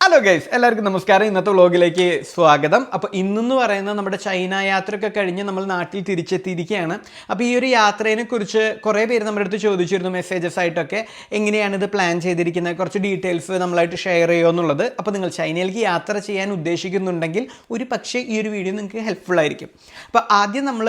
Hello guys, എല്ലാവർക്കും നമസ്കാരം. ഇന്നത്തെ വ്ളോഗിലേക്ക് സ്വാഗതം. അപ്പോൾ ഇന്നെന്ന് പറയുന്നത് നമ്മുടെ ചൈന യാത്രയൊക്കെ കഴിഞ്ഞ് നമ്മൾ നാട്ടിൽ തിരിച്ചെത്തിയിരിക്കുകയാണ്. അപ്പോൾ ഈ ഒരു യാത്രയെ കുറിച്ച് കുറേ പേര് നമ്മുടെ അടുത്ത് ചോദിച്ചിരുന്നു മെസ്സേജസ് ആയിട്ടൊക്കെ, എങ്ങനെയാണ് ഇത് പ്ലാൻ ചെയ്തിരിക്കുന്നത്, കുറച്ച് ഡീറ്റെയിൽസ് നമ്മളായിട്ട് ഷെയർ ചെയ്യുമോ എന്നുള്ളത്. അപ്പോൾ നിങ്ങൾ ചൈനയിലേക്ക് യാത്ര ചെയ്യാൻ ഉദ്ദേശിക്കുന്നുണ്ടെങ്കിൽ ഒരു പക്ഷേ ഈ ഒരു വീഡിയോ നിങ്ങൾക്ക് ഹെൽപ്ഫുൾ ആയിരിക്കും. അപ്പോൾ ആദ്യം നമ്മൾ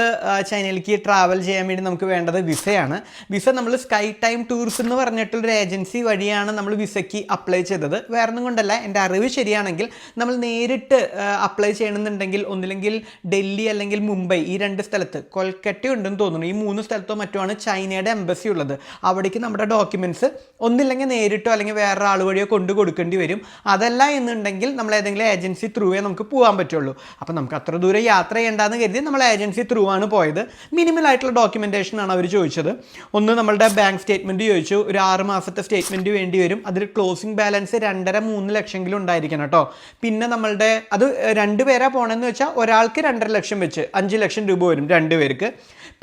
ചൈനയിലേക്ക് ട്രാവൽ ചെയ്യാൻ വേണ്ടി നമുക്ക് വേണ്ടത് വിസയാണ്. വിസ നമ്മൾ സ്കൈ ടൈം ടൂർസ് എന്ന് പറഞ്ഞിട്ടുള്ളൊരു ഏജൻസി വഴിയാണ് നമ്മൾ വിസയ്ക്ക് അപ്ലൈ ചെയ്തത്. വേറൊന്നും കൊണ്ടല്ല, എൻ്റെ അറിവ് ശരിയാണെങ്കിൽ നമ്മൾ നേരിട്ട് അപ്ലൈ ചെയ്യണമെന്നുണ്ടെങ്കിൽ ഒന്നില്ലെങ്കിൽ ഡൽഹി അല്ലെങ്കിൽ മുംബൈ, ഈ രണ്ട് സ്ഥലത്ത്, കൊൽക്കട്ട ഉണ്ടെന്ന് തോന്നുന്നു, ഈ 3 സ്ഥലത്തോ മറ്റുമാണ് ചൈനയുടെ എംബസി ഉള്ളത്. അവിടേക്ക് നമ്മുടെ ഡോക്യുമെൻറ്റ്സ് ഒന്നില്ലെങ്കിൽ നേരിട്ടോ അല്ലെങ്കിൽ വേറെ ആൾ വഴിയോ കൊണ്ടു കൊടുക്കേണ്ടി വരും. അതല്ല എന്നുണ്ടെങ്കിൽ നമ്മൾ ഏതെങ്കിലും ഏജൻസി ത്രൂവേ നമുക്ക് പോകാൻ പറ്റുള്ളൂ. അപ്പോൾ നമുക്ക് അത്ര ദൂരം യാത്ര ചെയ്യേണ്ടെന്ന് കരുതി നമ്മൾ ഏജൻസി ത്രൂ ആണ് പോയത്. മിനിമൽ ആയിട്ടുള്ള ഡോക്യുമെൻറ്റേഷനാണ് അവർ ചോദിച്ചത്. ഒന്ന് നമ്മളുടെ ബാങ്ക് സ്റ്റേറ്റ്മെൻറ്റ് ചോദിച്ചു, ഒരു 6 മാസത്തെ സ്റ്റേറ്റ്മെൻറ്റ് വേണ്ടി വരും. അതിൽ ക്ലോസിംഗ് ബാലൻസ് 2.5-3 ലക്ഷമെങ്കിലും ഉണ്ടായിരിക്കണം കേട്ടോ. പിന്നെ നമ്മളുടെ അത് 2 പേരാ പോകണമെന്ന് വെച്ചാൽ ഒരാൾക്ക് 2.5 ലക്ഷം വെച്ച് 5 ലക്ഷം രൂപ വരും 2 പേർക്ക്.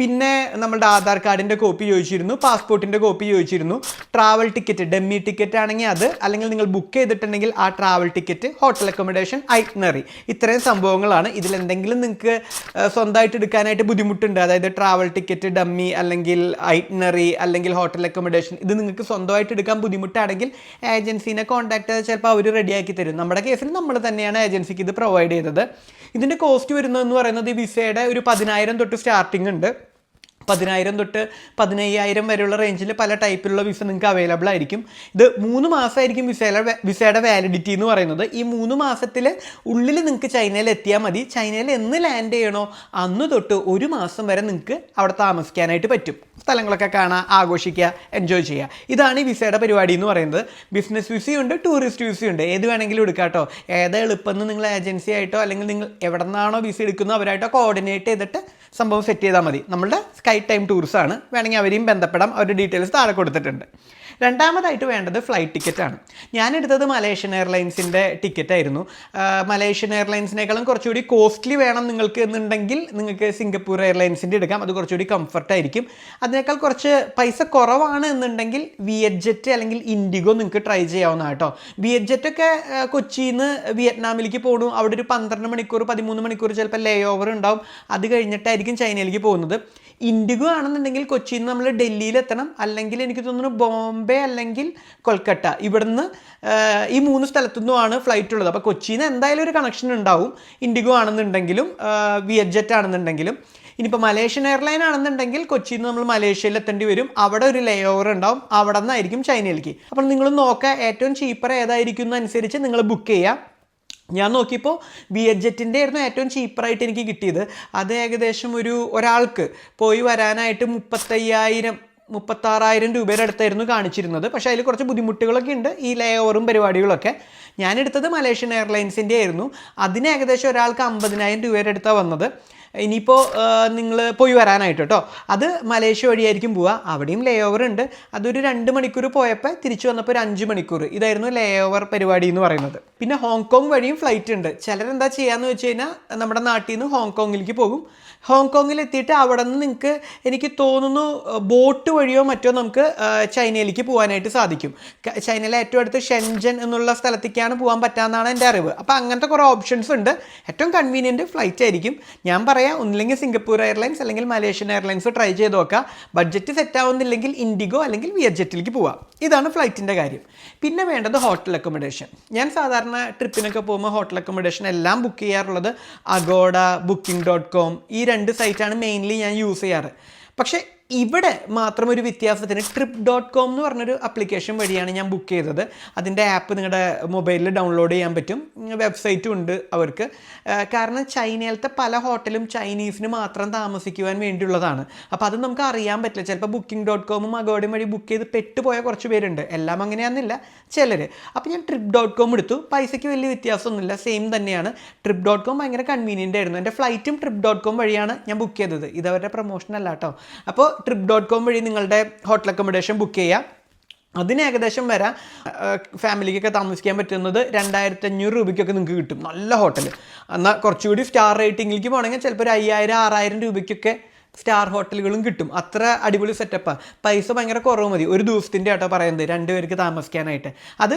പിന്നെ നമ്മളുടെ ആധാർ കാർഡിൻ്റെ കോപ്പി ചോദിച്ചിരുന്നു, പാസ്പോർട്ടിൻ്റെ കോപ്പി ചോദിച്ചിരുന്നു, ട്രാവൽ ടിക്കറ്റ്, ഡെമ്മി ടിക്കറ്റ് ആണെങ്കിൽ അത്, അല്ലെങ്കിൽ നിങ്ങൾ ബുക്ക് ചെയ്തിട്ടുണ്ടെങ്കിൽ ആ travel ticket, hotel accommodation, itinerary, ഇത്രയും സംഭവങ്ങളാണ്. ഇതിലെന്തെങ്കിലും നിങ്ങൾക്ക് സ്വന്തമായിട്ട് എടുക്കാനായിട്ട് ബുദ്ധിമുട്ടുണ്ട്, അതായത് ട്രാവൽ ടിക്കറ്റ്, ഡമ്മി അല്ലെങ്കിൽ ഐറ്റിനറി അല്ലെങ്കിൽ ഹോട്ടൽ അക്കോമഡേഷൻ, ഇത് നിങ്ങൾക്ക് സ്വന്തമായിട്ട് എടുക്കാൻ ബുദ്ധിമുട്ടാണെങ്കിൽ ഏജൻസീനെ കോൺടാക്ട് ചെയ്താൽ ചിലപ്പോൾ അവർ റെഡിയാക്കി തരും. നമ്മുടെ കേസിൽ നമ്മൾ തന്നെയാണ് ഏജൻസിക്ക് ഇത് പ്രൊവൈഡ് ചെയ്തത്. ഇതിൻ്റെ കോസ്റ്റ് വരുന്നതെന്ന് പറയുന്നത് ഈ വിസയുടെ ഒരു 10,000 തൊട്ട് സ്റ്റാർട്ടിംഗ് ഉണ്ട്. 10,000 തൊട്ട് 15,000 വരെയുള്ള റേഞ്ചിൽ പല ടൈപ്പിലുള്ള വിസ നിങ്ങൾക്ക് അവൈലബിൾ ആയിരിക്കും. ഇത് 3 മാസമായിരിക്കും വിസയുടെ വാലിഡിറ്റി എന്ന് പറയുന്നത്. ഈ 3 മാസത്തിൽ ഉള്ളിൽ നിങ്ങൾക്ക് ചൈനയിൽ എത്തിയാൽ മതി. ചൈനയിൽ എന്ന് ലാൻഡ് ചെയ്യണോ അന്ന് തൊട്ട് 1 മാസം വരെ നിങ്ങൾക്ക് അവിടെ താമസിക്കാനായിട്ട് പറ്റും. സ്ഥലങ്ങളൊക്കെ കാണാൻ, ആഘോഷിക്കുക, എൻജോയ് ചെയ്യുക. ഇതാണ് ഈ വിസയുടെ പരിപാടി എന്ന് പറയുന്നത്. ബിസിനസ് വിസയുണ്ട്, ടൂറിസ്റ്റ് വിസയുണ്ട്, ഏത് വേണമെങ്കിലും എടുക്കാം കേട്ടോ. ഏത് എളുപ്പമെന്ന് നിങ്ങൾ ഏജൻസി ആയിട്ടോ അല്ലെങ്കിൽ നിങ്ങൾ എവിടെ നിന്നാണോ വിസ എടുക്കുന്നോ അവരായിട്ടോ കോർഡിനേറ്റ് ചെയ്തിട്ട് സംഭവം സെറ്റ് ചെയ്താൽ മതി. നമ്മളുടെ സ്കൈ ടൈം ടൂർസ് ആണ്. വേണമെങ്കിൽ അവരെയും ബന്ധപ്പെടാം, അവരുടെ ഡീറ്റെയിൽസ് താഴെ കൊടുത്തിട്ടുണ്ട്. രണ്ടാമതായിട്ട് വേണ്ടത് ഫ്ലൈറ്റ് ടിക്കറ്റാണ്. ഞാനെടുത്തത് മലേഷ്യൻ എയർലൈൻസിൻ്റെ ടിക്കറ്റായിരുന്നു. മലേഷ്യൻ എയർലൈൻസിനേക്കാളും കുറച്ചുകൂടി കോസ്റ്റ്ലി വേണം നിങ്ങൾക്ക് എന്നുണ്ടെങ്കിൽ നിങ്ങൾക്ക് സിംഗപ്പൂർ എയർലൈൻസിൻ്റെ എടുക്കാം. അത് കുറച്ചുകൂടി കംഫർട്ടായിരിക്കും. അതിനേക്കാൾ കുറച്ച് പൈസ കുറവാണ് എന്നുണ്ടെങ്കിൽ വിയറ്റ്ജെറ്റ് അല്ലെങ്കിൽ ഇൻഡിഗോ നിങ്ങൾക്ക് ട്രൈ ചെയ്യാവുന്ന കേട്ടോ. വിയറ്റ്ജെറ്റൊക്കെ കൊച്ചിയിൽ നിന്ന് വിയറ്റ്നാമിലേക്ക് പോകണം. അവിടെ ഒരു 12 മണിക്കൂർ 13 മണിക്കൂർ ചിലപ്പോൾ ലേ ഓവർ ഉണ്ടാവും. അത് കഴിഞ്ഞിട്ടായിരിക്കും ചൈനയിലേക്ക് പോകുന്നത്. ഇൻഡിഗോ ആണെന്നുണ്ടെങ്കിൽ കൊച്ചിയിൽ നിന്ന് നമ്മൾ ഡൽഹിയിലെത്തണം, അല്ലെങ്കിൽ എനിക്ക് തോന്നുന്നു ബോംബെ അല്ലെങ്കിൽ കൊൽക്കട്ട, ഇവിടുന്ന് ഈ 3 സ്ഥലത്തുനിന്നുമാണ് ഫ്ലൈറ്റ് ഉള്ളത്. അപ്പോൾ കൊച്ചിയിൽ നിന്ന് എന്തായാലും ഒരു കണക്ഷൻ ഉണ്ടാവും, ഇൻഡിഗോ ആണെന്നുണ്ടെങ്കിലും വിയറ്റ്ജെറ്റ് ആണെന്നുണ്ടെങ്കിലും. ഇനിയിപ്പോൾ മലേഷ്യൻ എയർലൈൻ ആണെന്നുണ്ടെങ്കിൽ കൊച്ചിയിൽ നിന്ന് നമ്മൾ മലേഷ്യയിൽ എത്തേണ്ടി വരും. അവിടെ ഒരു ലേ ഓവർ ഉണ്ടാവും, അവിടെ നിന്നായിരിക്കും ചൈനയിലേക്ക്. അപ്പോൾ നിങ്ങൾ നോക്കുക ഏറ്റവും ചീപ്പർ ഏതായിരിക്കും എന്നനുസരിച്ച് നിങ്ങൾ ബുക്ക് ചെയ്യുക. ഞാൻ നോക്കിയപ്പോൾ വിയറ്റ്ജെറ്റിൻ്റെ ആയിരുന്നു ഏറ്റവും ചീപ്പറായിട്ട് എനിക്ക് കിട്ടിയത്. അത് ഏകദേശം ഒരാൾക്ക് പോയി വരാനായിട്ട് 36,000 രൂപയുടെ അടുത്തായിരുന്നു കാണിച്ചിരുന്നത്. പക്ഷേ അതിൽ കുറച്ച് ബുദ്ധിമുട്ടുകളൊക്കെ ഉണ്ട്, ഈ ലേ ഓവറും പരിപാടികളൊക്കെ. ഞാനെടുത്തത് മലേഷ്യൻ എയർലൈൻസിൻ്റെ ആയിരുന്നു. അതിന് ഏകദേശം ഒരാൾക്ക് 50,000 രൂപയുടെ അടുത്താണ് വന്നത്. ഇനിയിപ്പോൾ നിങ്ങൾ പോയി വരാനായിട്ട് കേട്ടോ, അത് മലേഷ്യ വഴിയായിരിക്കും പോവുക. അവിടെയും ലേ ഓവർ ഉണ്ട്. അതൊരു 2 മണിക്കൂർ പോയപ്പോൾ തിരിച്ചു വന്നപ്പോൾ ഒരു 5 മണിക്കൂർ. ഇതായിരുന്നു ലേ ഓവർ പരിപാടി എന്ന് പറയുന്നത്. പിന്നെ ഹോങ്കോങ് വഴിയും ഫ്ലൈറ്റ് ഉണ്ട്. ചിലരെന്താ ചെയ്യാന്ന് വെച്ച് കഴിഞ്ഞാൽ നമ്മുടെ നാട്ടിൽ നിന്ന് ഹോങ്കോങ്ങിലേക്ക് പോകും. ഹോങ്കോങ്ങിൽ എത്തിയിട്ട് അവിടെ നിന്ന് നിങ്ങൾക്ക് എനിക്ക് തോന്നുന്നു ബോട്ട് വഴിയോ മറ്റോ നമുക്ക് ചൈനയിലേക്ക് പോകാനായിട്ട് സാധിക്കും. ചൈനയിലെ ഏറ്റവും അടുത്ത് ഷെൻജൻ എന്നുള്ള സ്ഥലത്തേക്കാണ് പോകാൻ പറ്റാമെന്നാണ് എൻ്റെ അറിവ്. അപ്പോൾ അങ്ങനത്തെ കുറേ ഓപ്ഷൻസ് ഉണ്ട്. ഏറ്റവും കൺവീനിയൻറ്റ് ഫ്ലൈറ്റ് ആയിരിക്കും. ഞാൻ പറയാം, ഒന്നില്ലെങ്കിൽ സിംഗപ്പൂർ എയർലൈൻസ് അല്ലെങ്കിൽ മലേഷ്യൻ എയർലൈൻസ് ട്രൈ ചെയ്ത് നോക്കുക. ബഡ്ജറ്റ് സെറ്റ് ആവുന്നില്ലെങ്കിൽ ഇൻഡിഗോ അല്ലെങ്കിൽ വിയറ്റ്ജെറ്റിലേക്ക് പോവാം. ഇതാണ് ഫ്ലൈറ്റിൻ്റെ കാര്യം. പിന്നെ വേണ്ടത് ഹോട്ടൽ അക്കോമഡേഷൻ. ഞാൻ സാധാരണ ട്രിപ്പിനൊക്കെ പോകുമ്പോൾ ഹോട്ടൽ അക്കോമഡേഷൻ എല്ലാം ബുക്ക് ചെയ്യാറുള്ളത് അഗോഡ, booking.com, ഈ 2 സൈറ്റാണ് മെയിൻലി ഞാൻ യൂസ് ചെയ്യാറ്. പക്ഷേ ഇവിടെ മാത്രം ഒരു വ്യത്യാസത്തിന് trip.com എന്ന് പറഞ്ഞൊരു ആപ്ലിക്കേഷൻ വഴിയാണ് ഞാൻ ബുക്ക് ചെയ്തത്. അതിൻ്റെ ആപ്പ് നിങ്ങളുടെ മൊബൈലിൽ ഡൗൺലോഡ് ചെയ്യാൻ പറ്റും, വെബ്സൈറ്റും ഉണ്ട് അവർക്ക്. കാരണം ചൈനയിലത്തെ പല ഹോട്ടലും ചൈനീസിന് മാത്രം താമസിക്കുവാൻ വേണ്ടിയുള്ളതാണ്. അപ്പോൾ അത് നമുക്ക് അറിയാൻ പറ്റില്ല. ചിലപ്പോൾ booking.com അഗോഡയും വഴി ബുക്ക് ചെയ്ത് പെട്ടുപോയ കുറച്ച് പേരുണ്ട്. എല്ലാം അങ്ങനെയാണെന്നില്ല, ചിലർ. അപ്പോൾ ഞാൻ trip.com എടുത്തു. പൈസയ്ക്ക് വലിയ വ്യത്യാസമൊന്നുമില്ല, സെയിം തന്നെയാണ്. trip.com ഭയങ്കര കൺവീനിയൻ്റ് ആയിരുന്നു. എൻ്റെ ഫ്ലൈറ്റും trip.com വഴിയാണ് ഞാൻ ബുക്ക് ചെയ്തത്. ഇതവരുടെ പ്രൊമോഷൻ അല്ല കേട്ടോ. അപ്പോൾ trip.com വഴി നിങ്ങളുടെ ഹോട്ടൽ അക്കോമഡേഷൻ ബുക്ക് ചെയ്യാം. അതിന് ഏകദേശം വരാം ഫാമിലിക്കൊക്കെ താമസിക്കാൻ പറ്റുന്നത് 2,500 രൂപയ്ക്കൊക്കെ നിങ്ങൾക്ക് കിട്ടും. നല്ല ഹോട്ടൽ. എന്നാൽ കുറച്ചുകൂടി സ്റ്റാർ റേറ്റിംഗിലേക്ക് പോകണമെങ്കിൽ ചിലപ്പോൾ ഒരു 5,000-6,000 രൂപയ്ക്കൊക്കെ സ്റ്റാർ ഹോട്ടലുകളും കിട്ടും. അത്ര അടിപൊളി സെറ്റപ്പാണ്. പൈസ ഭയങ്കര കുറവ് മതി. ഒരു ദിവസത്തിൻ്റെ ആട്ടോ പറയുന്നത് 2 പേർക്ക് താമസിക്കാനായിട്ട്. അത്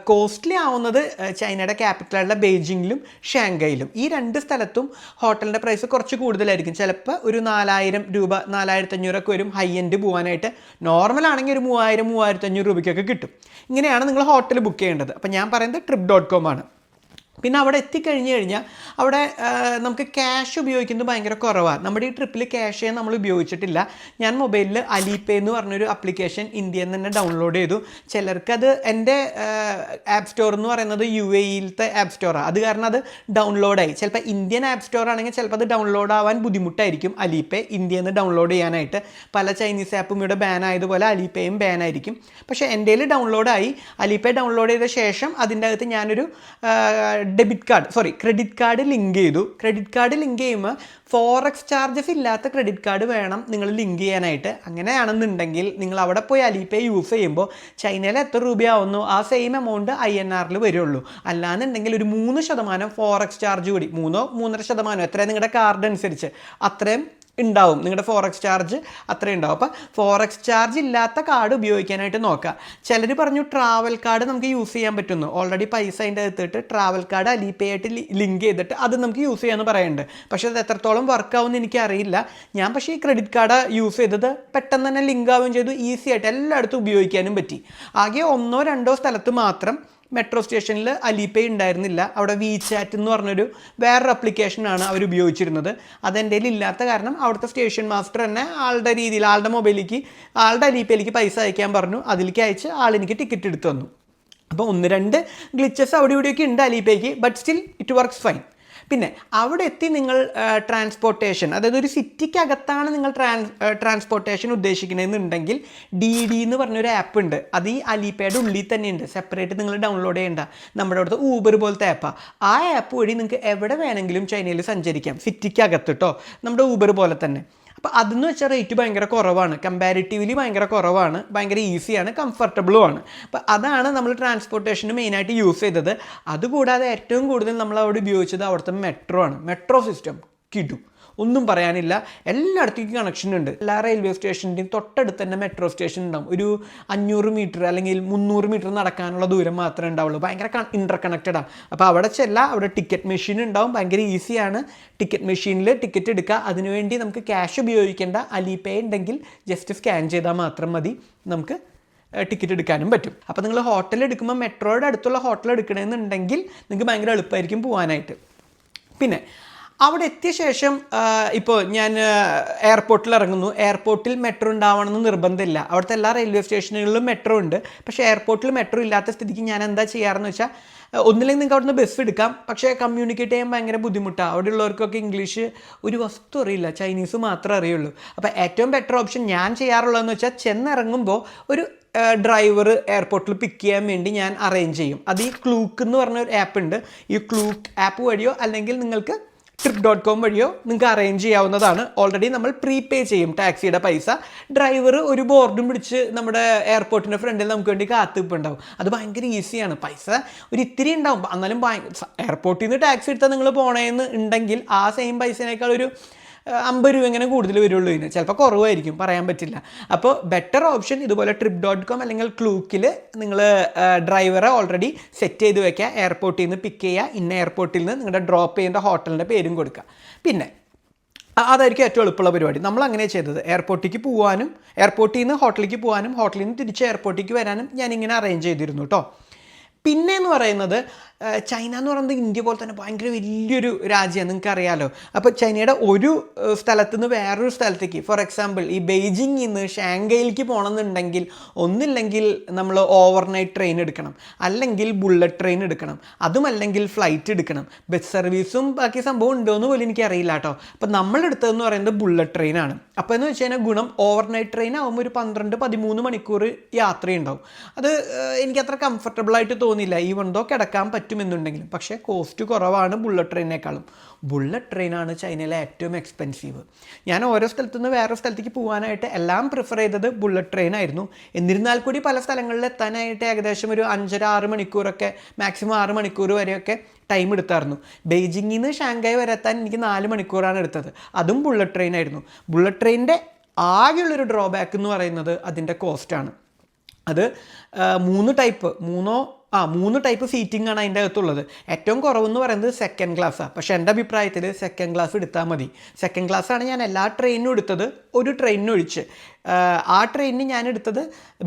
കോസ്റ്റ്ലി ആവുന്നത് ചൈനയുടെ ക്യാപിറ്റലായിട്ടുള്ള ബെയ്ജിങ്ങിലും ഷാങ്കായിലും. ഈ 2 സ്ഥലത്തും ഹോട്ടലിൻ്റെ പ്രൈസ് കുറച്ച് കൂടുതലായിരിക്കും. ചിലപ്പോൾ ഒരു 4000 രൂപ 4500 വരും ഹൈ എൻഡ് പോകാനായിട്ട്. നോർമൽ ആണെങ്കിൽ ഒരു 3000-3500 രൂപയ്ക്കൊക്കെ കിട്ടും. ഇങ്ങനെയാണ് നിങ്ങൾ ഹോട്ടൽ ബുക്ക് ചെയ്യേണ്ടത്. അപ്പോൾ ഞാൻ പറയുന്നത് trip.com ആണ്. പിന്നെ അവിടെ എത്തിക്കഴിഞ്ഞ് കഴിഞ്ഞാൽ അവിടെ നമുക്ക് ക്യാഷ് ഉപയോഗിക്കുന്നത് ഭയങ്കര കുറവാണ്. നമ്മുടെ ഈ ട്രിപ്പിൽ ക്യാഷ് നമ്മൾ ഉപയോഗിച്ചിട്ടില്ല. ഞാൻ മൊബൈലിൽ അലിപേ എന്ന് പറഞ്ഞൊരു ആപ്ലിക്കേഷൻ ഇന്ത്യയിൽ നിന്ന് തന്നെ ഡൗൺലോഡ് ചെയ്തു. ചിലർക്കത് എൻ്റെ ആപ്പ് സ്റ്റോർ എന്ന് പറയുന്നത് UAE-യിലത്തെ ആപ്പ് സ്റ്റോറാണ്. അത് കാരണം അത് ഡൗൺലോഡായി. ചിലപ്പോൾ ഇന്ത്യൻ ആപ്പ് സ്റ്റോർ ആണെങ്കിൽ ചിലപ്പോൾ അത് ഡൗൺലോഡ് ആവാൻ ബുദ്ധിമുട്ടായിരിക്കും അലിപേ ഇന്ത്യയിൽ നിന്ന് ഡൗൺലോഡ് ചെയ്യാനായിട്ട്. പല ചൈനീസ് ആപ്പും ഇവിടെ ബാൻ ആയതുപോലെ അലിപേയും ബാൻ ആയിരിക്കും. പക്ഷേ എൻ്റെ കയ്യിൽ ഡൗൺലോഡായി. അലിപേ ഡൗൺലോഡ് ചെയ്ത ശേഷം അതിൻ്റെ അകത്ത് ഞാനൊരു ക്രെഡിറ്റ് കാർഡ് ലിങ്ക് ചെയ്തു. ക്രെഡിറ്റ് കാർഡ് ലിങ്ക് ചെയ്യുമ്പോൾ ഫോറക്സ് ചാർജസ് ഇല്ലാത്ത ക്രെഡിറ്റ് കാർഡ് വേണം നിങ്ങൾ ലിങ്ക് ചെയ്യാനായിട്ട്. അങ്ങനെയാണെന്നുണ്ടെങ്കിൽ നിങ്ങൾ അവിടെ പോയി അലിപേ യൂസ് ചെയ്യുമ്പോൾ ചൈനയിൽ എത്ര രൂപയാവുന്നു ആ സെയിം എമൗണ്ട് INR വരുള്ളൂ. അല്ലാന്നുണ്ടെങ്കിൽ ഒരു 3% ഫോറക്സ് ചാർജ് കൂടി, 3-3.5% എത്രയും നിങ്ങളുടെ കാർഡ് അനുസരിച്ച് അത്രയും ഉണ്ടാവും. നിങ്ങളുടെ ഫോറക്സ് ചാർജ് അത്രയും ഉണ്ടാവും. അപ്പോൾ ഫോറക്സ് ചാർജ് ഇല്ലാത്ത കാർഡ് ഉപയോഗിക്കാനായിട്ട് നോക്കുക. ചിലർ പറഞ്ഞു ട്രാവൽ കാർഡ് നമുക്ക് യൂസ് ചെയ്യാൻ പറ്റുന്നു. ഓൾറെഡി പൈസ അതിൻ്റെ അകത്തിട്ട് ട്രാവൽ കാർഡ് അലിപേ ആയിട്ട് ലിങ്ക് ചെയ്തിട്ട് അത് നമുക്ക് യൂസ് ചെയ്യാമെന്ന് പറയുന്നുണ്ട്. പക്ഷേ അത് എത്രത്തോളം വർക്കാവുമെന്ന് എനിക്കറിയില്ല. ഞാൻ പക്ഷേ ഈ ക്രെഡിറ്റ് കാർഡ് യൂസ് ചെയ്തത് പെട്ടെന്ന് തന്നെ ലിങ്ക് ആവുകയും ചെയ്തു. ഈസി ആയിട്ട് എല്ലായിടത്തും ഉപയോഗിക്കാനും പറ്റി. ആകെ 1-2 സ്ഥലത്ത് മാത്രം മെട്രോ സ്റ്റേഷനിൽ അലിപേ ഉണ്ടായിരുന്നില്ല. അവിടെ WeChat എന്ന് പറഞ്ഞൊരു വേറൊരു ആപ്ലിക്കേഷനാണ് അവർ ഉപയോഗിച്ചിരുന്നത്. അതെൻ്റെ കയ്യിൽ ഇല്ലാത്ത കാരണം അവിടുത്തെ സ്റ്റേഷൻ മാസ്റ്റർ തന്നെ ആളുടെ രീതിയിൽ ആളുടെ മൊബൈലിലേക്ക് ആളുടെ അലിപേയിലേക്ക് പൈസ അയക്കാൻ പറഞ്ഞു. അതിലേക്ക് അയച്ച് ആളെനിക്ക് ടിക്കറ്റ് എടുത്തു തന്നു. അപ്പോൾ 1-2 ഗ്ലിച്ചസ് അവിടെ ഇവിടെയൊക്കെ ഉണ്ട് അലിപേക്ക്. But still it works fine. പിന്നെ അവിടെ എത്തി നിങ്ങൾ ട്രാൻസ്പോർട്ടേഷൻ, അതായത് ഒരു സിറ്റിക്കകത്താണ് നിങ്ങൾ ട്രാൻസ്പോർട്ടേഷൻ ഉദ്ദേശിക്കുന്നതെന്നുണ്ടെങ്കിൽ DD എന്ന് പറഞ്ഞൊരു ആപ്പ് ഉണ്ട്. അത് ഈ അലിപേയുടെ ഉള്ളിൽ തന്നെ ഉണ്ട്. സെപ്പറേറ്റ് നിങ്ങൾ ഡൗൺലോഡ് ചെയ്യേണ്ട. നമ്മുടെ അവിടുത്തെ ഊബർ പോലത്തെ ആപ്പാണ്. ആ ആപ്പ് വഴി നിങ്ങൾക്ക് എവിടെ വേണമെങ്കിലും ചൈനയിൽ സഞ്ചരിക്കാം, സിറ്റിക്കകത്ത് കേട്ടോ. നമ്മുടെ ഊബർ പോലെ തന്നെ. അപ്പോൾ അതെന്ന് വെച്ചാൽ റേറ്റ് ഭയങ്കര കുറവാണ്, കമ്പാരിറ്റീവ്ലി ഭയങ്കര കുറവാണ്, ഭയങ്കര ഈസിയാണ്, കംഫർട്ടബിളുമാണ്. അപ്പോൾ അതാണ് നമ്മൾ ട്രാൻസ്പോർട്ടേഷന് മെയിനായിട്ട് യൂസ് ചെയ്തത്. അതുകൂടാതെ ഏറ്റവും കൂടുതൽ നമ്മൾ അവിടെ ഉപയോഗിച്ചത് അവിടുത്തെ മെട്രോ ആണ്. മെട്രോ സിസ്റ്റം കിടും, ഒന്നും പറയാനില്ല. എല്ലായിടത്തേക്കും കണക്ഷൻ ഉണ്ട്. എല്ലാ റെയിൽവേ സ്റ്റേഷൻ്റെയും തൊട്ടടുത്ത് തന്നെ മെട്രോ സ്റ്റേഷൻ ഉണ്ടാവും. ഒരു 500 മീറ്റർ അല്ലെങ്കിൽ 300 മീറ്റർ നടക്കാനുള്ള ദൂരം മാത്രമേ ഉണ്ടാവുള്ളൂ. ഭയങ്കര ഇൻ്റർ കണക്റ്റഡാണ്. അപ്പോൾ അവിടെ അവിടെ ടിക്കറ്റ് മെഷീൻ ഉണ്ടാവും. ഭയങ്കര ഈസിയാണ്. ടിക്കറ്റ് മെഷീനിൽ ടിക്കറ്റ് എടുക്കുക. അതിനുവേണ്ടി നമുക്ക് ക്യാഷ് ഉപയോഗിക്കേണ്ട. അലിപേ ഉണ്ടെങ്കിൽ ജസ്റ്റ് സ്കാൻ ചെയ്താൽ മാത്രം മതി, നമുക്ക് ടിക്കറ്റ് എടുക്കാനും പറ്റും. അപ്പോൾ നിങ്ങൾ ഹോട്ടൽ എടുക്കുമ്പോൾ മെട്രോയുടെ അടുത്തുള്ള ഹോട്ടൽ എടുക്കണമെന്നുണ്ടെങ്കിൽ നിങ്ങൾക്ക് ഭയങ്കര എളുപ്പമായിരിക്കും പോകാനായിട്ട്. പിന്നെ അവിടെ എത്തിയ ശേഷം ഇപ്പോൾ ഞാൻ എയർപോർട്ടിൽ ഇറങ്ങുന്നു. എയർപോർട്ടിൽ മെട്രോ ഉണ്ടാവണമെന്ന് നിർബന്ധമില്ല. അവിടുത്തെ എല്ലാ റെയിൽവേ സ്റ്റേഷനുകളിലും മെട്രോ ഉണ്ട്. പക്ഷേ എയർപോർട്ടിൽ മെട്രോ ഇല്ലാത്ത സ്ഥിതിക്ക് ഞാൻ എന്താ ചെയ്യാറെന്ന് വെച്ചാൽ, ഒന്നില്ലെങ്കിൽ നിങ്ങൾക്ക് അവിടുന്ന് ബസ് എടുക്കാം. പക്ഷേ കമ്മ്യൂണിക്കേറ്റ് ചെയ്യാൻ ഭയങ്കര ബുദ്ധിമുട്ടാണ്. അവിടെ ഉള്ളവർക്കൊക്കെ ഇംഗ്ലീഷ് ഒരു വസ്തു അറിയില്ല, ചൈനീസ് മാത്രമേ അറിയുള്ളൂ. അപ്പോൾ ഏറ്റവും ബെറ്റർ ഓപ്ഷൻ ഞാൻ ചെയ്യാറുള്ളതെന്ന് വെച്ചാൽ, ചെന്നിറങ്ങുമ്പോൾ ഒരു ഡ്രൈവർ എയർപോർട്ടിൽ പിക്ക് ചെയ്യാൻ വേണ്ടി ഞാൻ അറേഞ്ച് ചെയ്യും. അത് ഈ ക്ലൂക്ക് എന്ന് പറഞ്ഞൊരു ആപ്പ് ഉണ്ട്. ഈ ക്ലൂക്ക് ആപ്പ് വഴിയോ അല്ലെങ്കിൽ നിങ്ങൾക്ക് trip.com വഴിയോ നിങ്ങൾക്ക് അറേഞ്ച് ചെയ്യാവുന്നതാണ്. ഓൾറെഡി നമ്മൾ പ്രീപേ ചെയ്യും ടാക്സിയുടെ പൈസ. ഡ്രൈവർ ഒരു ബോർഡും പിടിച്ച് നമ്മുടെ എയർപോർട്ടിൻ്റെ ഫ്രണ്ടിൽ നമുക്ക് വേണ്ടി കാത്തിപ്പുണ്ടാവും. അത് ഭയങ്കര ഈസിയാണ്. പൈസ ഒരു ഇത്തിരി ഉണ്ടാവും, എന്നാലും എയർപോർട്ടിൽ നിന്ന് ടാക്സി എടുത്താൽ നിങ്ങൾ പോണേന്ന് ഉണ്ടെങ്കിൽ ആ സെയിം പൈസേനേക്കാൾ ഒരു 50 രൂപ ഇങ്ങനെ കൂടുതൽ വരുള്ളൂ. ഇതിന് ചിലപ്പോൾ കുറവായിരിക്കും, പറയാൻ പറ്റില്ല. അപ്പോൾ ബെറ്റർ ഓപ്ഷൻ ഇതുപോലെ trip.com അല്ലെങ്കിൽ ക്ലൂക്കിൽ നിങ്ങൾ ഡ്രൈവറെ ഓൾറെഡി സെറ്റ് ചെയ്ത് വെക്കുക. എയർപോർട്ടിൽ നിന്ന് പിക്ക് ചെയ്യുക, ഇന്ന എയർപോർട്ടിൽ നിന്ന് നിങ്ങളുടെ ഡ്രോപ്പ് ചെയ്യേണ്ട ഹോട്ടലിൻ്റെ പേരും കൊടുക്കുക. പിന്നെ അതായിരിക്കും ഏറ്റവും എളുപ്പമുള്ള പരിപാടി. നമ്മൾ അങ്ങനെ ചെയ്തത്. എയർപോർട്ടിലേക്ക് പോകാനും എയർപോർട്ടിൽ നിന്ന് ഹോട്ടലിലേക്ക് പോകാനും ഹോട്ടലിൽ നിന്ന് തിരിച്ച് എയർപോർട്ടിലേക്ക് വരാനും ഞാനിങ്ങനെ അറേഞ്ച് ചെയ്തിരുന്നു കേട്ടോ. പിന്നെ എന്ന് പറയുന്നത്, ചൈന എന്ന് പറയുന്നത് ഇന്ത്യ പോലെ തന്നെ ഭയങ്കര വലിയൊരു രാജ്യമാണ്, നിങ്ങൾക്ക് അറിയാമല്ലോ. അപ്പോൾ ചൈനയുടെ ഒരു സ്ഥലത്ത് നിന്ന് വേറൊരു സ്ഥലത്തേക്ക്, ഫോർ എക്സാമ്പിൾ ഈ ബെയ്ജിങ്ങിൽ നിന്ന് ഷാങ്കായിലേക്ക് പോകണമെന്നുണ്ടെങ്കിൽ ഒന്നില്ലെങ്കിൽ നമ്മൾ ഓവർനൈറ്റ് ട്രെയിൻ എടുക്കണം, അല്ലെങ്കിൽ ബുള്ളറ്റ് ട്രെയിൻ എടുക്കണം, അതുമല്ലെങ്കിൽ ഫ്ലൈറ്റ് എടുക്കണം. ബസ് സർവീസും ബാക്കി സംഭവം ഉണ്ടോ എന്ന് പോലും എനിക്കറിയില്ല കേട്ടോ. അപ്പോൾ നമ്മളെടുത്തതെന്ന് പറയുന്നത് ബുള്ളറ്റ് ട്രെയിനാണ്. അപ്പോൾ എന്ന് വെച്ച് കഴിഞ്ഞാൽ ഗുണം, ഓവർനൈറ്റ് ട്രെയിൻ ആകുമ്പോൾ ഒരു 12-13 മണിക്കൂർ യാത്രയുണ്ടാവും. അത് എനിക്കത്ര കംഫർട്ടബിളായിട്ട് തോന്നിയില്ല, ഈവൻ ദോ കിടക്കാൻ പറ്റുമെന്നുണ്ടെങ്കിലും. പക്ഷേ കോസ്റ്റ് കുറവാണ് ബുള്ളറ്റ് ട്രെയിനേക്കാളും. ബുള്ളറ്റ് ട്രെയിനാണ് ചൈനയിലെ ഏറ്റവും എക്സ്പെൻസീവ്. ഞാൻ ഓരോ സ്ഥലത്തുനിന്ന് വേറെ സ്ഥലത്തേക്ക് പോകാനായിട്ട് എല്ലാം പ്രിഫർ ചെയ്തത് ബുള്ളറ്റ് ട്രെയിനായിരുന്നു. എന്നിരുന്നാൽ കൂടി പല സ്ഥലങ്ങളിൽ എത്താനായിട്ട് ഏകദേശം ഒരു 5.5-6 മണിക്കൂറൊക്കെ, മാക്സിമം 6 മണിക്കൂർ വരെയൊക്കെ ടൈം എടുത്തായിരുന്നു. ബെയ്ജിങ്ങിൽ നിന്ന് ഷാങ്കായ് വരെ എത്താൻ എനിക്ക് 4 മണിക്കൂറാണ് എടുത്തത്. അതും ബുള്ളറ്റ് ട്രെയിനായിരുന്നു. ബുള്ളറ്റ് ട്രെയിനിൻ്റെ ആകെയുള്ളൊരു ഡ്രോബാക്ക് എന്ന് പറയുന്നത് അതിൻ്റെ കോസ്റ്റാണ്. അത് 3 ടൈപ്പ്, 3 3 ടൈപ്പ് സീറ്റിംഗ് ആണ് അതിൻ്റെ അകത്തുള്ളത്. ഏറ്റവും കുറവെന്ന് പറയുന്നത് സെക്കൻഡ് ക്ലാസ്സാണ്. പക്ഷേ എൻ്റെ അഭിപ്രായത്തിൽ സെക്കൻഡ് ക്ലാസ് എടുത്താൽ മതി. സെക്കൻഡ് ക്ലാസ്സാണ് ഞാൻ എല്ലാ ട്രെയിനിനും എടുത്തത്, ഒരു ട്രെയിനിനും ഒഴിച്ച്. ആ ട്രെയിനിന് ഞാൻ എടുത്തത്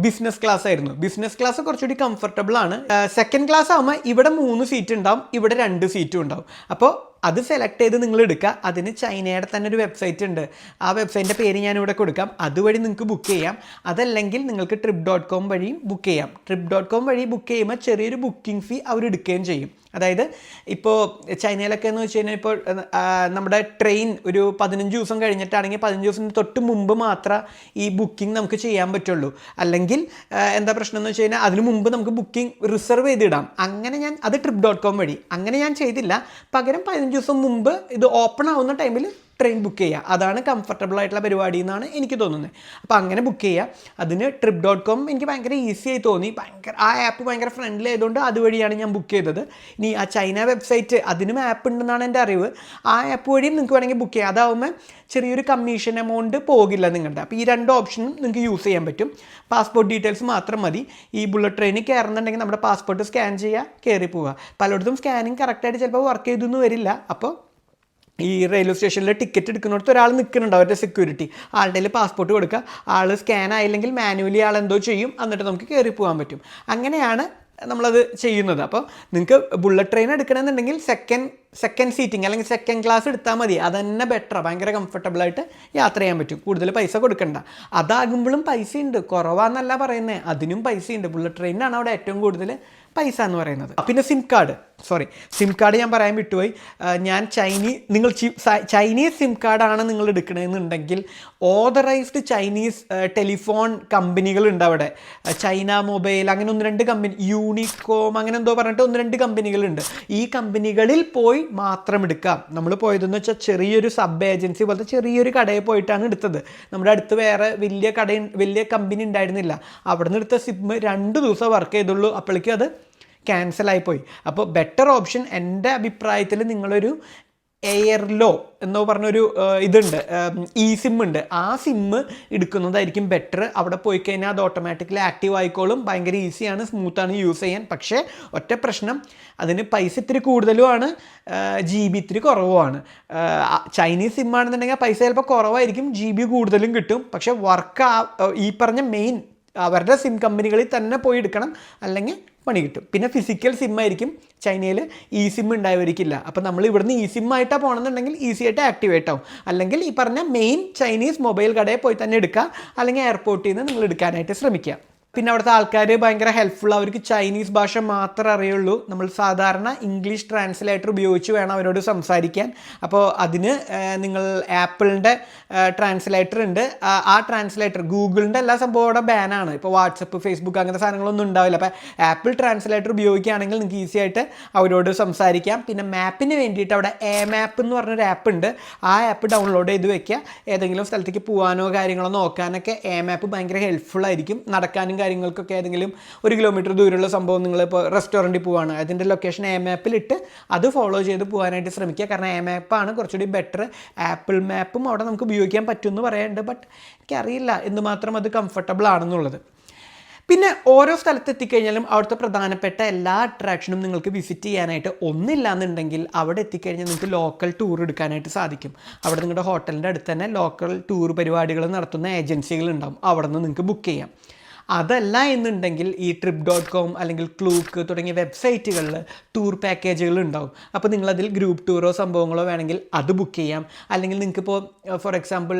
ബിസിനസ് ക്ലാസ് ആയിരുന്നു. ബിസിനസ് ക്ലാസ് കുറച്ചുകൂടി കംഫർട്ടബിൾ ആണ്. സെക്കൻഡ് ക്ലാസ് ആകുമ്പോൾ ഇവിടെ 3 സീറ്റ് ഉണ്ടാവും, ഇവിടെ 2 സീറ്റും ഉണ്ടാവും. അപ്പോൾ അത് സെലക്ട് ചെയ്ത് നിങ്ങൾ എടുക്കുക. അതിന് ചൈനയുടെ തന്നെ ഒരു വെബ്സൈറ്റ് ഉണ്ട്. ആ വെബ്സൈറ്റിൻ്റെ പേര് ഞാനിവിടെ കൊടുക്കാം. അതുവഴി നിങ്ങൾക്ക് ബുക്ക് ചെയ്യാം. അതല്ലെങ്കിൽ നിങ്ങൾക്ക് trip.com വഴിയും ബുക്ക് ചെയ്യാം. trip.com വഴി ബുക്ക് ചെയ്യുമ്പോൾ ചെറിയൊരു ബുക്കിംഗ് ഫീ അവർ എടുക്കുകയും ചെയ്യും. അതായത് ഇപ്പോൾ ചൈനയിലൊക്കെ എന്ന് വെച്ച് കഴിഞ്ഞാൽ ഇപ്പോൾ നമ്മുടെ ട്രെയിൻ ഒരു 15 ദിവസം കഴിഞ്ഞിട്ടാണെങ്കിൽ 15 ദിവസത്തിന് തൊട്ട് മുമ്പ് മാത്രമേ ഈ ബുക്കിംഗ് നമുക്ക് ചെയ്യാൻ പറ്റുള്ളൂ. അല്ലെങ്കിൽ എന്താ പ്രശ്നം എന്ന് വെച്ച് കഴിഞ്ഞാൽ അതിന് മുമ്പ് നമുക്ക് ബുക്കിംഗ് റിസർവ് ചെയ്തിടാം. അങ്ങനെ അത് trip.com വഴി അങ്ങനെ ഞാൻ ചെയ്തില്ല. പകരം 15 ദിവസം മുമ്പ് ഇത് ഓപ്പൺ ആവുന്ന ടൈമിൽ ട്രെയിൻ ബുക്ക് ചെയ്യുക. അതാണ് കംഫർട്ടബിൾ ആയിട്ടുള്ള പരിപാടി എന്നാണ് എനിക്ക് തോന്നുന്നത്. അപ്പോൾ അങ്ങനെ ബുക്ക് ചെയ്യുക. അതിന് trip.com എനിക്ക് ഭയങ്കര ഈസി ആയി തോന്നി. ആ ആപ്പ് ഭയങ്കര ഫ്രണ്ട്ലി ആയതുകൊണ്ട് അതുവഴിയാണ് ഞാൻ ബുക്ക് ചെയ്തത്. ഇനി ആ ചൈന വെബ്സൈറ്റ് അതിനും ആപ്പ് ഉണ്ടെന്നാണ് എൻ്റെ അറിവ്. ആ ആപ്പ് വഴിയും നിങ്ങൾക്ക് വേണമെങ്കിൽ ബുക്ക് ചെയ്യാം. അതാവുമ്പോൾ ചെറിയൊരു കമ്മീഷൻ എമൗണ്ട് പോകില്ല നിങ്ങളുടെ. അപ്പോൾ ഈ 2 ഓപ്ഷനും നിങ്ങൾക്ക് യൂസ് ചെയ്യാൻ പറ്റും. പാസ്പോർട്ട് ഡീറ്റെയിൽസ് മാത്രം മതി. ഈ ബുള്ളറ്റ് ട്രെയിനിൽ കയറുന്നുണ്ടെങ്കിൽ നമ്മുടെ പാസ്പോർട്ട് സ്കാൻ ചെയ്യുക, കയറി പോവുക. പലയിടത്തും സ്കാനിങ് കറക്റ്റായിട്ട് ചിലപ്പോൾ വർക്ക് ചെയ്തൊന്നും വരില്ല. അപ്പോൾ ഈ റെയിൽവേ സ്റ്റേഷനിൽ ടിക്കറ്റ് എടുക്കുന്നിടത്ത് ഒരാൾ നിൽക്കുന്നുണ്ട്, അവരുടെ സെക്യൂരിറ്റി. ആളുടെ കയ്യിൽ പാസ്പോർട്ട് കൊടുക്കുക. ആൾ സ്കാൻ ആയില്ലെങ്കിൽ മാനുവലി ആൾ എന്തോ ചെയ്യും, എന്നിട്ട് നമുക്ക് കയറി പോകാൻ പറ്റും. അങ്ങനെയാണ് നമ്മളത് ചെയ്യുന്നത്. അപ്പോൾ നിങ്ങൾക്ക് ബുള്ളറ്റ് ട്രെയിൻ എടുക്കണമെന്നുണ്ടെങ്കിൽ സെക്കൻഡ് സീറ്റിംഗ് അല്ലെങ്കിൽ സെക്കൻഡ് ക്ലാസ് എടുത്താൽ മതി. അത് തന്നെ ബെറ്ററാണ്. ഭയങ്കര കംഫർട്ടബിളായിട്ട് യാത്ര ചെയ്യാൻ പറ്റും. കൂടുതൽ പൈസ കൊടുക്കണ്ട. അതാകുമ്പോഴും പൈസ ഉണ്ട്, കുറവാന്നല്ല പറയുന്നത്, അതിനും പൈസ ഉണ്ട്. ബുള്ളറ്റ് ട്രെയിനാണ് അവിടെ ഏറ്റവും കൂടുതൽ പൈസ എന്ന് പറയുന്നത്. പിന്നെ സിം കാർഡ് ഞാൻ പറയാൻ വിട്ടുപോയി. ഞാൻ ചൈനീസ് സിം കാർഡാണ് നിങ്ങൾ എടുക്കണമെന്നുണ്ടെങ്കിൽ ഓതറൈസ്ഡ് ചൈനീസ് ടെലിഫോൺ കമ്പനികളുണ്ട് അവിടെ. ചൈന മൊബൈൽ അങ്ങനെ 1-2 കമ്പനി, യൂണിക്കോം അങ്ങനെ എന്തോ പറഞ്ഞിട്ട് 1-2 കമ്പനികളുണ്ട്. ഈ കമ്പനികളിൽ പോയി മാത്രം എടുക്കാം. നമ്മൾ പോയതെന്ന് വെച്ചാൽ ചെറിയൊരു സബ് ഏജൻസി പോലത്തെ ചെറിയൊരു കടയിൽ പോയിട്ടാണ് എടുത്തത്. നമ്മുടെ അടുത്ത് വേറെ വലിയ കമ്പനി ഉണ്ടായിരുന്നില്ല. അവിടെ നിന്ന് എടുത്ത സിം 2 ദിവസം വർക്ക് ചെയ്തുള്ളൂ. അപ്പോഴേക്കും അത് ക്യാൻസലായിപ്പോയി. അപ്പോൾ ബെറ്റർ ഓപ്ഷൻ എൻ്റെ അഭിപ്രായത്തിൽ നിങ്ങളൊരു എയർലോ എന്നോ പറഞ്ഞൊരു ഇതുണ്ട്, ഇ സിം ഉണ്ട്. ആ സിമ്മ് എടുക്കുന്നതായിരിക്കും ബെറ്റർ. അവിടെ പോയി കഴിഞ്ഞാൽ അത് ഓട്ടോമാറ്റിക്കലി ആക്റ്റീവ് ആയിക്കോളും. ഭയങ്കര ഈസിയാണ്, സ്മൂത്താണ് യൂസ് ചെയ്യാൻ. പക്ഷേ ഒറ്റ പ്രശ്നം, അതിന് പൈസ ഇത്തിരി കൂടുതലുമാണ്, GB ഇത്തിരി കുറവുമാണ്. ചൈനീസ് സിമ്മാണെന്നുണ്ടെങ്കിൽ പൈസ ചിലപ്പോൾ കുറവായിരിക്കും, GB കൂടുതലും കിട്ടും. പക്ഷേ വർക്ക് ഈ പറഞ്ഞ മെയിൻ അവരുടെ സിം കമ്പനികളിൽ തന്നെ പോയി എടുക്കണം, അല്ലെങ്കിൽ പണി കിട്ടും. പിന്നെ ഫിസിക്കൽ സിം ആയിരിക്കും ചൈനയിൽ, ഇ സിം ഉണ്ടായിരിക്കില്ല. അപ്പോൾ നമ്മൾ ഇവിടുന്ന് ഇ സിം ആയിട്ടാണ് പോകണമെന്നുണ്ടെങ്കിൽ ഈസി ആയിട്ട് ആക്ടിവേറ്റ് ആവും. അല്ലെങ്കിൽ ഈ പറഞ്ഞ മെയിൻ ചൈനീസ് മൊബൈൽ കടയിൽ പോയി തന്നെ എടുക്കുക, അല്ലെങ്കിൽ എയർപോർട്ടിൽ നിന്ന് നിങ്ങൾ എടുക്കാനായിട്ട് ശ്രമിക്കുക. പിന്നെ അവിടുത്തെ ആൾക്കാർ ഭയങ്കര ഹെൽപ്ഫുൾ. അവർക്ക് ചൈനീസ് ഭാഷ മാത്രമേ അറിയുള്ളൂ. നമ്മൾ സാധാരണ ഇംഗ്ലീഷ് ട്രാൻസ്ലേറ്റർ ഉപയോഗിച്ച് വേണം അവരോട് സംസാരിക്കാൻ. അപ്പോൾ അതിന് നിങ്ങൾ ആപ്പിളിൻ്റെ ട്രാൻസ്ലേറ്റർ ഉണ്ട്. ആ ട്രാൻസ്ലേറ്റർ ഗൂഗിളിൻ്റെ എല്ലാ സംഭവം അവിടെ ബാനാണ്. ഇപ്പോൾ വാട്സപ്പ്, ഫേസ്ബുക്ക് അങ്ങനത്തെ സാധനങ്ങളൊന്നും ഉണ്ടാവില്ല. അപ്പോൾ ആപ്പിൾ ട്രാൻസ്ലേറ്റർ ഉപയോഗിക്കുകയാണെങ്കിൽ നിങ്ങൾക്ക് ഈസി ആയിട്ട് അവരോട് സംസാരിക്കാം. പിന്നെ മാപ്പിന് വേണ്ടിയിട്ട് അവിടെ മാപ്പ് എന്ന് പറഞ്ഞൊരു ആപ്പ് ഉണ്ട്. ആ ആപ്പ് ഡൗൺലോഡ് ചെയ്ത് വെക്കുക. ഏതെങ്കിലും സ്ഥലത്തേക്ക് പോകാനോ കാര്യങ്ങളോ നോക്കാനൊക്കെ മാപ്പ് ഭയങ്കര ഹെൽപ്ഫുൾ ആയിരിക്കും. നടക്കാനും കാര്യങ്ങൾക്കൊക്കെ ഏതെങ്കിലും 1 കിലോമീറ്റർ ദൂരമുള്ള സംഭവം, നിങ്ങളിപ്പോൾ റെസ്റ്റോറൻറ്റിൽ പോവുകയാണ്, അതിൻ്റെ ലൊക്കേഷൻ മാപ്പിലിട്ട് അത് ഫോളോ ചെയ്ത് പോകാനായിട്ട് ശ്രമിക്കുക. കാരണം മാപ്പാണ് കുറച്ചുകൂടി ബെറ്റർ. ആപ്പിൾ മാപ്പും അവിടെ നമുക്ക് ഉപയോഗിക്കാൻ പറ്റുമെന്ന് പറയാനുണ്ട്. ബട്ട് എനിക്കറിയില്ല എന്തുമാത്രം അത് കംഫർട്ടബിൾ ആണെന്നുള്ളത്. പിന്നെ ഓരോ സ്ഥലത്ത് എത്തിക്കഴിഞ്ഞാലും അവിടുത്തെ പ്രധാനപ്പെട്ട എല്ലാ അട്രാക്ഷനും നിങ്ങൾക്ക് വിസിറ്റ് ചെയ്യാനായിട്ട് ഒന്നില്ല എന്നുണ്ടെങ്കിൽ അവിടെ എത്തിക്കഴിഞ്ഞാൽ നിങ്ങൾക്ക് ലോക്കൽ ടൂർ എടുക്കാനായിട്ട് സാധിക്കും. അവിടെ നിങ്ങളുടെ ഹോട്ടലിൻ്റെ അടുത്ത് തന്നെ ലോക്കൽ ടൂർ പരിപാടികൾ നടത്തുന്ന ഏജൻസികളുണ്ടാവും. അവിടെ നിന്ന് നിങ്ങൾക്ക് ബുക്ക് ചെയ്യാം. അതല്ല എന്നുണ്ടെങ്കിൽ ഈ trip.com അല്ലെങ്കിൽ ക്ലൂക്ക് തുടങ്ങിയ വെബ്സൈറ്റുകളിൽ ടൂർ പാക്കേജുകൾ ഉണ്ടാവും. അപ്പോൾ നിങ്ങളതിൽ ഗ്രൂപ്പ് ടൂറോ സംഭവങ്ങളോ വേണമെങ്കിൽ അത് ബുക്ക് ചെയ്യാം. അല്ലെങ്കിൽ നിങ്ങൾക്കിപ്പോൾ ഫോർ എക്സാമ്പിൾ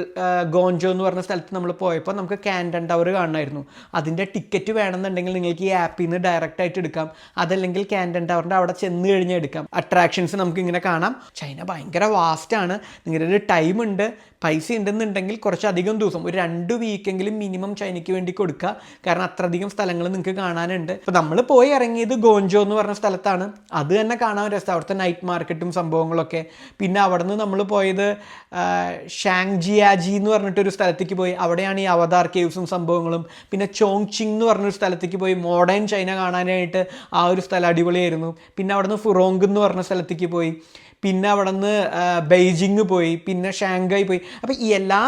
ഗോഞ്ചോ എന്ന് പറഞ്ഞ സ്ഥലത്ത് നമ്മൾ പോയപ്പോൾ നമുക്ക് കാൻഡൻ ടവർ കാണണമായിരുന്നു. അതിൻ്റെ ടിക്കറ്റ് വേണമെന്നുണ്ടെങ്കിൽ നിങ്ങൾക്ക് ഈ ആപ്പിൽ നിന്ന് ഡയറക്റ്റ് ആയിട്ട് എടുക്കാം. അതല്ലെങ്കിൽ കാൻഡൻ ടവറിൻ്റെ അവിടെ ചെന്ന് കഴിഞ്ഞാൽ എടുക്കാം. അട്രാക്ഷൻസ് നമുക്ക് ഇങ്ങനെ കാണാം. ചൈന ഭയങ്കര വാസ്റ്റാണ്. നിങ്ങളുടെ ഒരു ടൈം ഉണ്ട്, പൈസ ഉണ്ടെന്നുണ്ടെങ്കിൽ കുറച്ചധികം ദിവസം, ഒരു 2 വീക്കെങ്കിലും മിനിമം ചൈനയ്ക്ക് വേണ്ടി കൊടുക്കുക. കാരണം അത്രയധികം സ്ഥലങ്ങൾ നിങ്ങൾക്ക് കാണാനുണ്ട്. ഇപ്പോൾ നമ്മൾ പോയി ഇറങ്ങിയത് ഗോഞ്ചോ എന്ന് പറഞ്ഞ സ്ഥലത്താണ്. അത് തന്നെ കാണാൻ രസം, അവിടുത്തെ നൈറ്റ് മാർക്കറ്റും സംഭവങ്ങളൊക്കെ. പിന്നെ അവിടെ നിന്ന് നമ്മൾ പോയത് ഷാങ്ജിയാജി എന്ന് പറഞ്ഞിട്ടൊരു സ്ഥലത്തേക്ക് പോയി. അവിടെയാണ് ഈ അവതാർ കേവ്സും സംഭവങ്ങളും. പിന്നെ ചോങ്ചിങ് എന്ന് പറഞ്ഞൊരു സ്ഥലത്തേക്ക് പോയി. മോഡേൺ ചൈന കാണാനായിട്ട് ആ ഒരു സ്ഥലം അടിപൊളിയായിരുന്നു. പിന്നെ അവിടെ നിന്ന് ഫുറോങ് എന്ന് പറഞ്ഞ സ്ഥലത്തേക്ക് പോയി. പിന്നെ അവിടെ നിന്ന് ബെയ്ജിങ് പോയി. പിന്നെ ഷാങ്ഹായ് പോയി. അപ്പോൾ ഈ എല്ലാ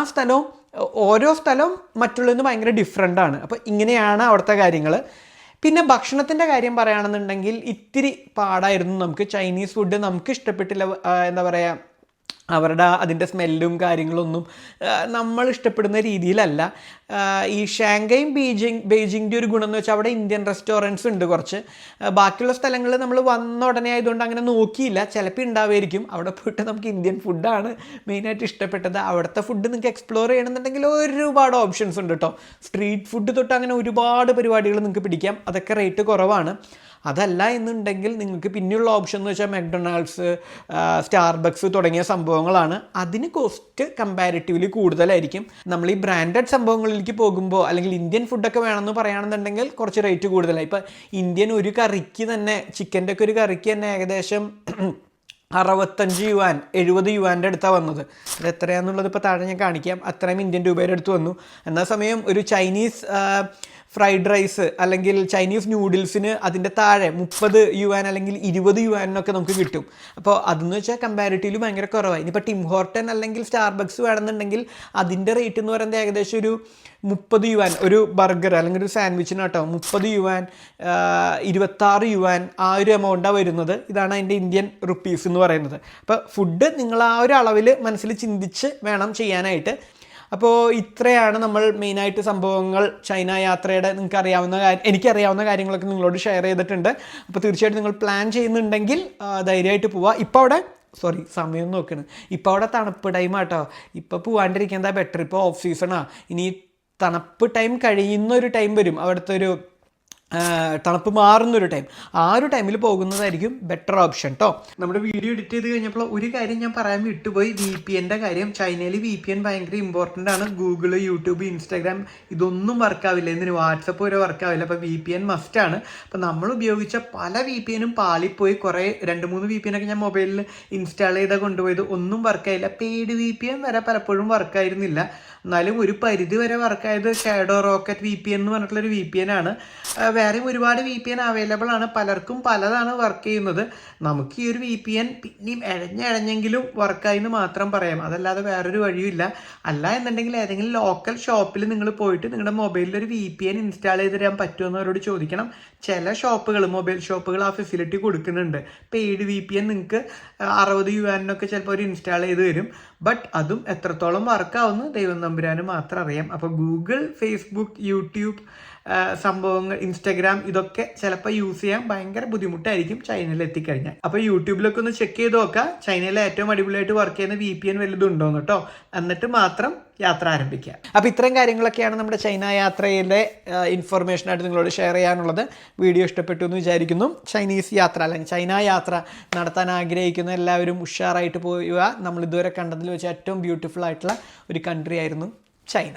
ഓരോ സ്ഥലവും മറ്റുള്ളതിന് ഭയങ്കര ഡിഫറെൻ്റാണ്. അപ്പോൾ ഇങ്ങനെയാണ് അവിടുത്തെ കാര്യങ്ങൾ. പിന്നെ ഭക്ഷണത്തിൻ്റെ കാര്യം പറയുകയാണെന്നുണ്ടെങ്കിൽ ഇത്തിരി പാടായിരുന്നു നമുക്ക്. ചൈനീസ് ഫുഡ് നമുക്ക് ഇഷ്ടപ്പെട്ടില്ല. എന്താ പറയുക, അതിൻ്റെ സ്മെല്ലും കാര്യങ്ങളൊന്നും നമ്മൾ ഇഷ്ടപ്പെടുന്ന രീതിയിലല്ല. ഈ ഷാങ്കായും ബെയ്ജിങ്ങിൻ്റെ ഒരു ഗുണം എന്ന് വെച്ചാൽ അവിടെ ഇന്ത്യൻ റെസ്റ്റോറൻറ്റ്സ് ഉണ്ട് കുറച്ച്. ബാക്കിയുള്ള സ്ഥലങ്ങളിൽ നമ്മൾ വന്ന ഉടനെ ആയതുകൊണ്ട് അങ്ങനെ നോക്കിയില്ല, ചിലപ്പോൾ ഉണ്ടാവുമായിരിക്കും. അവിടെ പോയിട്ട് നമുക്ക് ഇന്ത്യൻ ഫുഡാണ് മെയിനായിട്ട് ഇഷ്ടപ്പെട്ടത്. അവിടുത്തെ ഫുഡ് നിങ്ങൾക്ക് എക്സ്പ്ലോർ ചെയ്യണമെന്നുണ്ടെങ്കിൽ ഒരുപാട് ഓപ്ഷൻസ് ഉണ്ട് കേട്ടോ. സ്ട്രീറ്റ് ഫുഡ് തൊട്ട് അങ്ങനെ ഒരുപാട് പരിപാടികൾ നിങ്ങൾക്ക് പിടിക്കാം. അതൊക്കെ റേറ്റ് കുറവാണ്. അതല്ല എന്നുണ്ടെങ്കിൽ നിങ്ങൾക്ക് പിന്നെയുള്ള ഓപ്ഷൻ എന്ന് വെച്ചാൽ മക്ഡൊണാൾഡ്സ്, സ്റ്റാർബക്സ് തുടങ്ങിയ സംഭവങ്ങളാണ്. അതിന് കോസ്റ്റ് കമ്പാരിറ്റീവ്ലി കൂടുതലായിരിക്കും. നമ്മൾ ഈ ബ്രാൻഡഡ് സംഭവങ്ങളിലേക്ക് പോകുമ്പോൾ അല്ലെങ്കിൽ ഇന്ത്യൻ ഫുഡൊക്കെ വേണമെന്ന് പറയുകയാണെന്നുണ്ടെങ്കിൽ കുറച്ച് റേറ്റ് കൂടുതലായി. ഇപ്പോൾ ഇന്ത്യൻ ഒരു കറിക്ക് തന്നെ, ചിക്കൻ്റെ ഒക്കെ ഒരു കറിക്ക് തന്നെ ഏകദേശം 65 യുവാൻ 70 യുവാൻ്റെ അടുത്താണ് വന്നത്. അത് എത്രയാണെന്നുള്ളത് ഇപ്പോൾ താഴെ ഞാൻ കാണിക്കാം. അത്രയും ഇന്ത്യൻ രൂപയുടെ അടുത്ത് വന്നു. എന്നാൽ സമയം ഒരു ചൈനീസ് ഫ്രൈഡ് റൈസ് അല്ലെങ്കിൽ ചൈനീസ് ന്യൂഡിൽസിന് അതിൻ്റെ താഴെ 30 യുവാൻ അല്ലെങ്കിൽ 20 യുവാനൊക്കെ നമുക്ക് കിട്ടും. അപ്പോൾ അതെന്ന് വെച്ചാൽ കമ്പാരിറ്റീവ്ലി ഭയങ്കര കുറവായി. ഇനിയിപ്പോൾ ടിം ഹോർട്ടൺ അല്ലെങ്കിൽ സ്റ്റാർബക്സ് വേണമെന്നുണ്ടെങ്കിൽ അതിൻ്റെ റേറ്റ് എന്ന് പറയുന്നത് ഏകദേശം ഒരു 30 യുവാൻ ഒരു ബർഗർ അല്ലെങ്കിൽ ഒരു സാൻഡ്വിച്ചിന് കേട്ടോ. 30 യുവാൻ, 26 യുവാൻ, ആ ഒരു എമൗണ്ടാണ് വരുന്നത്. ഇതാണ് അതിൻ്റെ ഇന്ത്യൻ റുപ്പീസ് എന്ന് പറയുന്നത്. അപ്പോൾ ഫുഡ് നിങ്ങൾ ആ ഒരു അളവിൽ മനസ്സിൽ ചിന്തിച്ച് വേണം ചെയ്യാനായിട്ട്. അപ്പോൾ ഇത്രയാണ് നമ്മൾ മെയിനായിട്ട് സംഭവങ്ങൾ ചൈന യാത്രയുടെ എനിക്കറിയാവുന്ന കാര്യങ്ങളൊക്കെ നിങ്ങളോട് ഷെയർ ചെയ്തിട്ടുണ്ട്. അപ്പോൾ തീർച്ചയായിട്ടും നിങ്ങൾ പ്ലാൻ ചെയ്യുന്നുണ്ടെങ്കിൽ ധൈര്യമായിട്ട് പോവുക. ഇപ്പോൾ അവിടെ സമയം നോക്കണം. ഇപ്പോൾ അവിടെ തണുപ്പ് ടൈം ആട്ടോ. ഇപ്പോൾ പോവാണ്ടിരിക്കുന്നതാ ബെറ്റർ. ഇപ്പോൾ ഓഫ് സീസണാണ്. ഇനി തണുപ്പ് ടൈം കഴിയുന്ന ഒരു ടൈം വരും, അവിടുത്തെ ഒരു തണുപ്പ് മാറുന്നൊരു ടൈം. ആ ഒരു ടൈമിൽ പോകുന്നതായിരിക്കും ബെറ്റർ ഓപ്ഷൻ കേട്ടോ. നമ്മുടെ വീഡിയോ എഡിറ്റ് ചെയ്ത് കഴിഞ്ഞപ്പോൾ ഒരു കാര്യം ഞാൻ പറയാൻ വിട്ടുപോയി, VPNൻ്റെ കാര്യം. ചൈനയിൽ VPN ഭയങ്കര ഇമ്പോർട്ടൻ്റ് ആണ്. ഗൂഗിള്, യൂട്യൂബ്, ഇൻസ്റ്റാഗ്രാം ഇതൊന്നും വർക്കാവില്ല. എന്തിന് വാട്സപ്പ് വരെ വർക്കാവില്ല. അപ്പോൾ VPN മസ്റ്റാണ്. അപ്പോൾ നമ്മൾ ഉപയോഗിച്ച പല VPNും പാളിപ്പോയി. കുറേ 2-3 VPN ഒക്കെ ഞാൻ മൊബൈലിൽ ഇൻസ്റ്റാൾ ചെയ്താൽ കൊണ്ടുപോയത് ഒന്നും വർക്കായില്ല. പെയ്ഡ് VPN വരെ പലപ്പോഴും വർക്കായിരുന്നില്ല. എന്നാലും ഒരു പരിധി വരെ വർക്കായത് ഷാഡോ റോക്കറ്റ് VPN എന്ന് പറഞ്ഞിട്ടുള്ളൊരു VPN ആണ്. വേറെയും ഒരുപാട് VPN അവൈലബിൾ ആണ്. പലർക്കും പലതാണ് വർക്ക് ചെയ്യുന്നത്. നമുക്ക് ഈ ഒരു VPN പിന്നെയും എഴഞ്ഞെങ്കിലും വർക്കായി എന്ന് മാത്രം പറയാം. അതല്ലാതെ വേറൊരു വഴിയില്ല. അല്ല എന്നുണ്ടെങ്കിൽ ഏതെങ്കിലും ലോക്കൽ ഷോപ്പിൽ നിങ്ങൾ പോയിട്ട് നിങ്ങളുടെ മൊബൈലിൽ ഒരു VPN ഇൻസ്റ്റാൾ ചെയ്ത് തരാൻ പറ്റുമെന്ന് അവരോട് ചോദിക്കണം. ചില ഷോപ്പുകൾ, മൊബൈൽ ഷോപ്പുകൾ ആ ഫെസിലിറ്റി കൊടുക്കുന്നുണ്ട്. പെയ്ഡ് VPN നിങ്ങൾക്ക് 60 യുവാനൊക്കെ ചിലപ്പോൾ അവർ ഇൻസ്റ്റാൾ ചെയ്ത് തരും. ബട്ട് അതും എത്രത്തോളം വർക്കാവുന്നു ദൈവം തമ്പുരാന് മാത്രം അറിയാം. അപ്പോൾ ഗൂഗിൾ, ഫേസ്ബുക്ക്, യൂട്യൂബ് സംഭവങ്ങൾ, ഇൻസ്റ്റാഗ്രാം ഇതൊക്കെ ചിലപ്പോൾ യൂസ് ചെയ്യാൻ ഭയങ്കര ബുദ്ധിമുട്ടായിരിക്കും ചൈനയിൽ എത്തിക്കഴിഞ്ഞാൽ. അപ്പോൾ യൂട്യൂബിലൊക്കെ ഒന്ന് ചെക്ക് ചെയ്ത് നോക്കാം ചൈനയിലെ ഏറ്റവും അടിപൊളിയായിട്ട് വർക്ക് ചെയ്യുന്ന VPN വല്ലതും ഉണ്ടോയെന്ന് കേട്ടോ. എന്നിട്ട് മാത്രം യാത്ര ആരംഭിക്കുക. അപ്പോൾ ഇത്രയും കാര്യങ്ങളൊക്കെയാണ് നമ്മുടെ ചൈന യാത്രയിലെ ഇൻഫർമേഷനായിട്ട് നിങ്ങളോട് ഷെയർ ചെയ്യാനുള്ളത്. വീഡിയോ ഇഷ്ടപ്പെട്ടു എന്ന് വിചാരിക്കുന്നു. ചൈനീസ് യാത്ര അല്ലെങ്കിൽ ചൈന യാത്ര നടത്താൻ ആഗ്രഹിക്കുന്ന എല്ലാവരും ഉഷാറായിട്ട് പോവുക. നമ്മൾ ഇതുവരെ കണ്ടതിൽ വെച്ച് ഏറ്റവും ബ്യൂട്ടിഫുൾ ആയിട്ടുള്ള ഒരു കൺട്രി ആയിരുന്നു ചൈന.